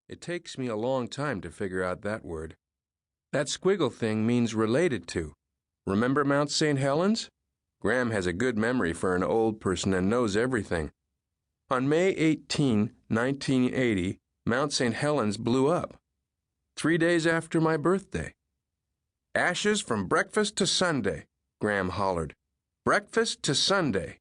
It takes me a long time to figure out that word. That squiggle thing means related to. Remember Mount St. Helens? Graham has a good memory for an old person and knows everything. On May 18, 1980, Mount St. Helens blew up. 3 days after my birthday. Ashes from breakfast to Sunday, Graham hollered. Breakfast to Sunday.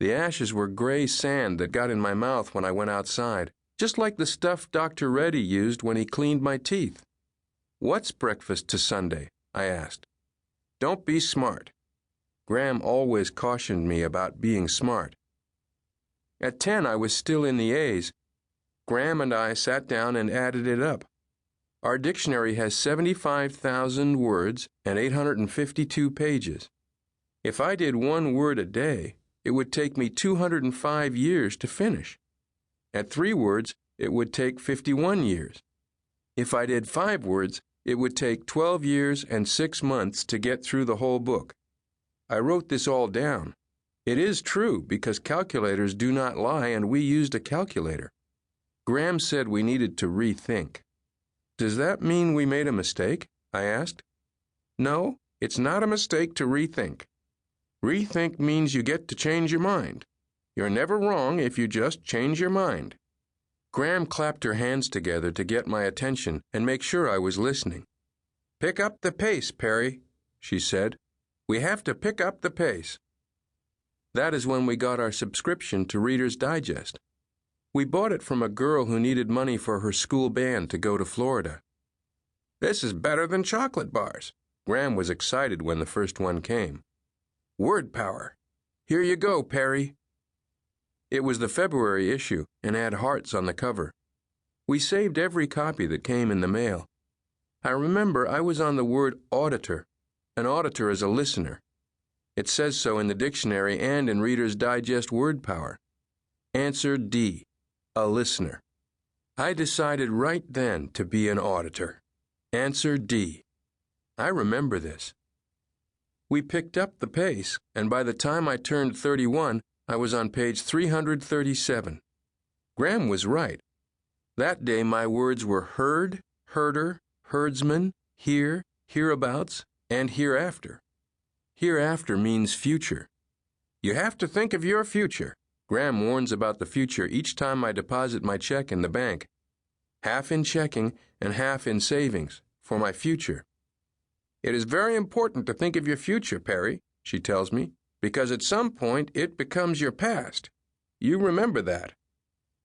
The ashes were gray sand that got in my mouth when I went outside, just like the stuff Dr. Reddy used when he cleaned my teeth. What's breakfast to Sunday? I asked. Don't be smart. Graham always cautioned me about being smart. At 10, I was still in the A's. Graham and I sat down and added it up. Our dictionary has 75,000 words and 852 pages. If I did 1 word a day, it would take me 205 years to finish. At 3 words, it would take 51 years. If I did 5 words, it would take 12 years and 6 months to get through the whole book. I wrote this all down. It is true because calculators do not lie and we used a calculator. Graham said we needed to rethink. Does that mean we made a mistake? I asked. No, it's not a mistake to rethink. Rethink means you get to change your mind. You're never wrong if you just change your mind. Graham clapped her hands together to get my attention and make sure I was listening. Pick up the pace, Perry, she said. We have to pick up the pace. That is when we got our subscription to Reader's Digest. We bought it from a girl who needed money for her school band to go to Florida. This is better than chocolate bars. Graham was excited when the first one came. Word power. Here you go, Perry. It was the February issue and had hearts on the cover. We saved every copy that came in the mail. I remember I was on the word auditor. An auditor is a listener. It says so in the dictionary and in Reader's Digest word power. Answer D. A listener. I decided right then to be an auditor. Answer D. I remember this. We picked up the pace, and by the time I turned 31, I was on page 337. Graham was right. That day my words were herd, herder, herdsman, here, hereabouts, and hereafter. Hereafter means future. You have to think of your future. Graham warns about the future each time I deposit my check in the bank. Half in checking and half in savings, for my future. It is very important to think of your future, Perry, she tells me, because at some point it becomes your past. You remember that.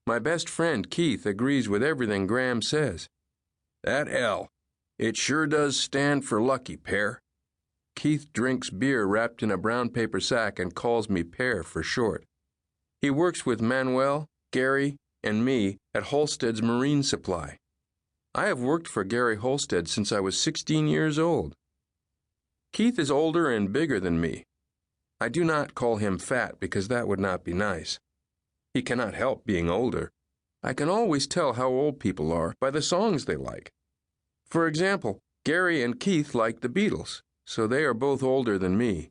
My best friend Keith agrees with everything Graham says. That L. It sure does stand for lucky, Pear. Keith drinks beer wrapped in a brown paper sack and calls me Pear for short. He works with Manuel, Gary, and me at Holstead's Marine Supply. I have worked for Gary Holstead since I was 16 years old. Keith is older and bigger than me. I do not call him fat because that would not be nice. He cannot help being older. I can always tell how old people are by the songs they like. For example, Gary and Keith like the Beatles, so they are both older than me.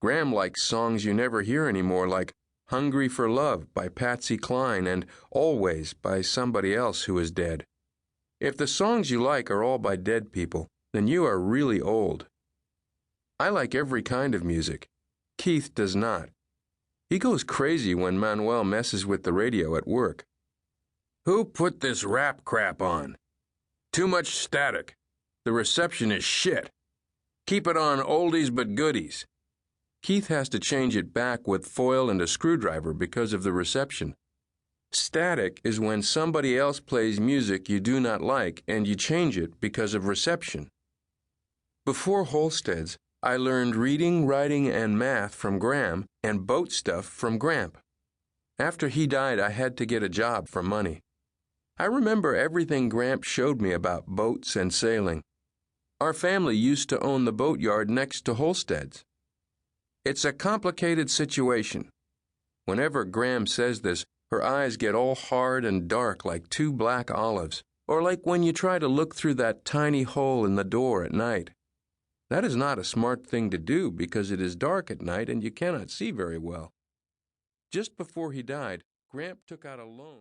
Graham likes songs you never hear anymore, like Hungry for Love by Patsy Cline and Always by somebody else who is dead. If the songs you like are all by dead people, then you are really old. I like every kind of music. Keith does not. He goes crazy when Manuel messes with the radio at work. Who put this rap crap on? Too much static. The reception is shit. Keep it on oldies but goodies. Keith has to change it back with foil and a screwdriver because of the reception. Static is when somebody else plays music you do not like and you change it because of reception. Before Holstead's, I learned reading, writing, and math from Graham and boat stuff from Gramp. After he died, I had to get a job for money. I remember everything Gramp showed me about boats and sailing. Our family used to own the boatyard next to Holstead's. It's a complicated situation. Whenever Graham says this, her eyes get all hard and dark like 2 black olives, or like when you try to look through that tiny hole in the door at night. That is not a smart thing to do because it is dark at night and you cannot see very well. Just before he died, Gramp took out a loan.